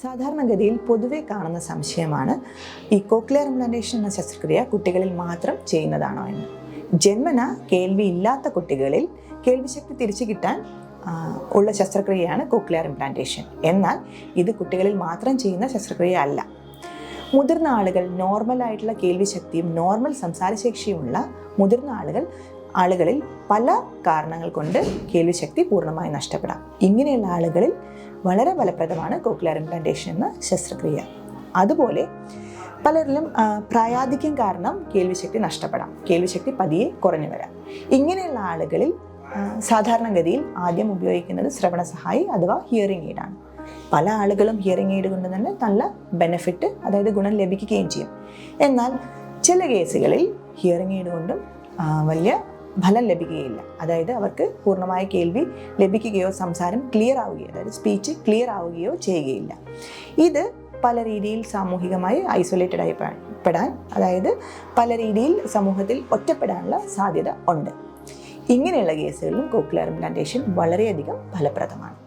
സാധാരണഗതിയിൽ പൊതുവെ കാണുന്ന സംശയമാണ് ഈ കോക്ലിയർ ഇംപ്ലാന്റേഷൻ എന്ന ശസ്ത്രക്രിയ കുട്ടികളിൽ മാത്രം ചെയ്യുന്നതാണോ എന്ന്. ജന്മന കേൾവി ഇല്ലാത്ത കുട്ടികളിൽ കേൾവിശക്തി തിരിച്ചു കിട്ടാൻ ഉള്ള ശസ്ത്രക്രിയയാണ് കോക്ലിയർ ഇംപ്ലാന്റേഷൻ. എന്നാൽ ഇത് കുട്ടികളിൽ മാത്രം ചെയ്യുന്ന ശസ്ത്രക്രിയ അല്ല. മുതിർന്ന ആളുകൾ, നോർമലായിട്ടുള്ള കേൾവിശക്തിയും നോർമൽ സംസാരശേഷിയുമുള്ള മുതിർന്ന ആളുകളിൽ പല കാരണങ്ങൾ കൊണ്ട് കേൾവിശക്തി പൂർണ്ണമായി നഷ്ടപ്പെടാം. ഇങ്ങനെയുള്ള ആളുകളിൽ വളരെ ഫലപ്രദമാണ് കോക്ലിയർ ഇംപ്ലാന്റേഷൻ എന്ന ശസ്ത്രക്രിയ. അതുപോലെ പലരിലും പ്രായാധിക്യം കാരണം കേൾവിശക്തി നഷ്ടപ്പെടാം, കേൾവിശക്തി പതിയെ കുറഞ്ഞു വരാം. ഇങ്ങനെയുള്ള ആളുകളിൽ സാധാരണഗതിയിൽ ആദ്യം ഉപയോഗിക്കുന്നത് ശ്രവണ സഹായി അഥവാ ഹിയറിംഗ് എയ്ഡാണ്. പല ആളുകളും ഹിയറിംഗ് എയ്ഡ് കൊണ്ട് തന്നെ നല്ല ബെനിഫിറ്റ്, അതായത് ഗുണം ലഭിക്കുകയും ചെയ്യും. എന്നാൽ ചില കേസുകളിൽ ഹിയറിംഗ് എയ്ഡ് കൊണ്ടും വലിയ ഫലം ലഭിക്കുകയില്ല. അതായത് അവർക്ക് പൂർണ്ണമായ കേൾവി ലഭിക്കുകയോ സംസാരം ക്ലിയർ ആവുകയോ, അതായത് സ്പീച്ച് ക്ലിയർ ആവുകയോ ചെയ്യുകയില്ല. ഇത് പല രീതിയിൽ സാമൂഹികമായി ഐസൊലേറ്റഡ് ആയി പെടാൻ, അതായത് പല രീതിയിൽ സമൂഹത്തിൽ ഒറ്റപ്പെടാനുള്ള സാധ്യത ഉണ്ട്. ഇങ്ങനെയുള്ള കേസുകളിലും കോക്ലിയർ ഇംപ്ലാന്റേഷൻ വളരെയധികം ഫലപ്രദമാണ്.